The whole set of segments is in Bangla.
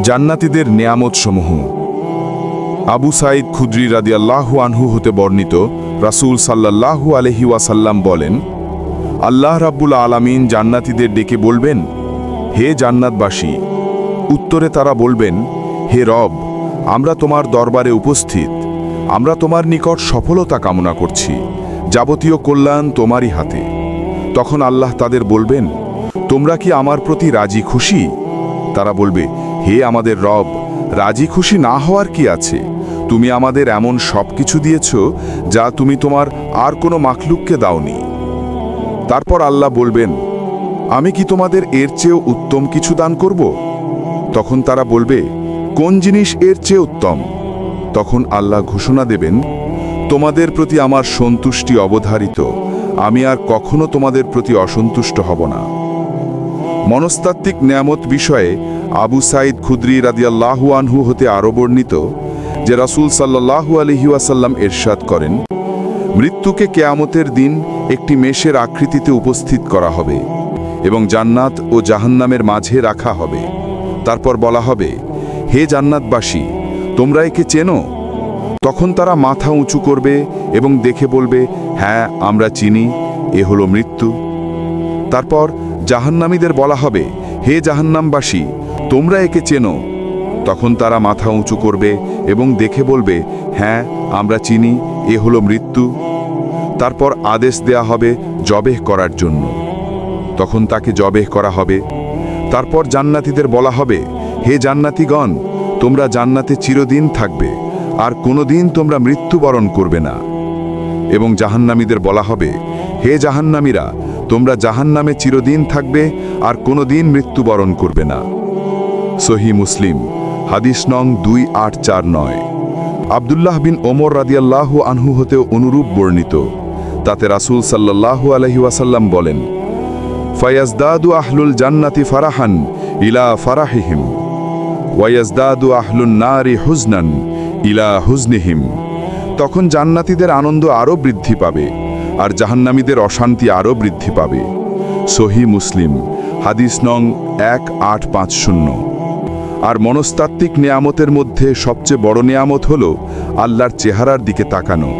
জান্নাতীদের নেয়ামতসমূহ। আবু সাঈদ খুদরি রাদিয়াল্লাহু আনহু হতে বর্ণিত, রাসূল সাল্লাল্লাহু আলাইহি ওয়াসাল্লাম বলেন, আল্লাহ রাব্বুল আলামিন জান্নাতীদের ডেকে বলবেন, হে জান্নাতবাসী। উত্তরে তারা বলবেন, হে রব, আমরা তোমার দরবারে উপস্থিত, আমরা তোমার নিকট সফলতা কামনা করছি, যাবতীয় কল্যাণ তোমারই হাতে। তখন আল্লাহ তাদের বলবেন, তোমরা কি আমার প্রতি রাজি খুশি? তারা বলবে, হে আমাদের রব, রাজি খুশি না হওয়ার কি আছে? তুমি আমাদের এমন সব কিছু দিয়েছ যা তুমি তোমার আর কোনো মাখলুককে দাওনি। তারপর আল্লাহ বলবেন, আমি কি তোমাদের এর চেয়েও উত্তম কিছু দান করব? তখন তারা বলবে, কোন জিনিস এর চেয়ে উত্তম? তখন আল্লাহ ঘোষণা দেবেন, তোমাদের প্রতি আমার সন্তুষ্টি অবধারিত, আমি আর কখনো তোমাদের প্রতি অসন্তুষ্ট হব না। মনস্তাত্ত্বিক নেয়ামত বিষয়ে আবু সাঈদ খুদরি রাদিয়াল্লাহু আনহু হতে আরও বর্ণিত যে রাসূল সাল্লাল্লাহু আলাইহি ওয়াসাল্লাম ইরশাদ করেন, মৃত্যুকে কিয়ামতের দিন একটি মেষের আকৃতিতে উপস্থিত করা হবে এবং জান্নাত ও জাহান্নামের মাঝে রাখা হবে। তারপর বলা হবে, হে জান্নাতবাসী, তোমরা একে চেনো? তখন তারা মাথা উঁচু করবে এবং দেখে বলবে, হ্যাঁ, আমরা চিনি, এ হলো মৃত্যু। তারপর জাহান্নামীদের বলা হবে, হে জাহান্নামবাসী, তোমরা একে চেনো? তখন তারা মাথা উঁচু করবে এবং দেখে বলবে, হ্যাঁ, আমরা চিনি, এ হলো মৃত্যু। তারপর আদেশ দেয়া হবে জবেহ করার জন্য, তখন তাকে জবেহ করা হবে। তারপর জান্নাতীদের বলা হবে, হে জান্নাতীগণ, তোমরা জান্নাতে চিরদিন থাকবে, আর কোনোদিন তোমরা মৃত্যুবরণ করবে না। এবং জাহান্নামীদের বলা হবে, হে জাহান্নামীরা, তোমরা জাহান্নামে চিরদিন থাকবে, আর কোনোদিন মৃত্যুবরণ করবে না। সহিহ মুসলিম, হাদিস নং 2849। আব্দুল্লাহ বিন ওমর রাদিয়াল্লাহু আনহু হতেও অনুরূপ বর্ণিত। তাতে রাসূল সাল্লাল্লাহু আলাইহি ওয়াসাল্লাম বলেন, ফায়াজদাদু আহলুল জান্নাতি ফারাহান ইলা ফারাহিহিম ওয়ায়াজদাদু আহলুন নারি হুজনান ইলা হুজনিহিম। তখন জান্নাতীদের আনন্দ আরও বৃদ্ধি পাবে, আর জাহান্নামীদের অশান্তি আরও বৃদ্ধি পাবে। সহিহ মুসলিম, হাদিস নং 1850। আর মনস্তাত্ত্বিক নেয়ামতের মধ্যে সবচেয়ে বড় নেয়ামত হল আল্লাহর চেহারার দিকে তাকানো।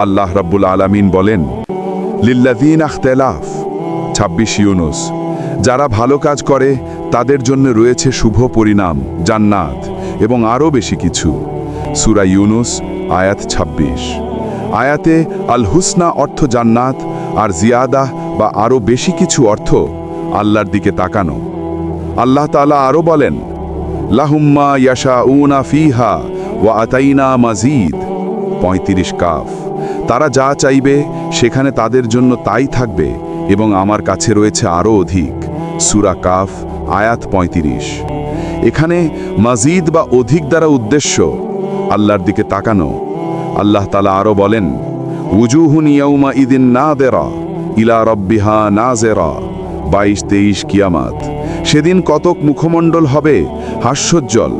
আল্লাহ রাব্বুল আলামিন বলেন, লিল্লাযীনা ইখতালাফ 26 ইউনুস, যারা ভালো কাজ করে তাদের জন্য রয়েছে শুভ পরিণাম, জান্নাত এবং আরও বেশি কিছু। সূরা ইউনুস আয়াত 26। আয়াতে আল হুসনা অর্থ জান্নাত, আর জিয়াদা বা আরও বেশি কিছু অর্থ আল্লাহর দিকে তাকানো। আল্লাহ তাআলা আরও বলেন, লাহুম্মা ইয়াশাউনা ফিহা ওয়া আতাইনা মাজিদ 35 কাফ। তারা যা চাইবে সেখানে তাদের জন্য তাই থাকবে, এবং আমার কাছে রয়েছে আরও অধিক। সূরা কাফ আয়াত 35। এখানে মাজিদ বা অধিক দ্বারা উদ্দেশ্য আল্লাহর দিকে তাকানো। আল্লাহ তাআলা আরও বলেন, উজুহুন ইয়াউমা ইদিন নাযিরা ইলা রাব্বিহা নাযিরা 22-23 কিয়ামত। সেদিন কতক মুখমণ্ডল হবে হাস্যোজ্জ্বল,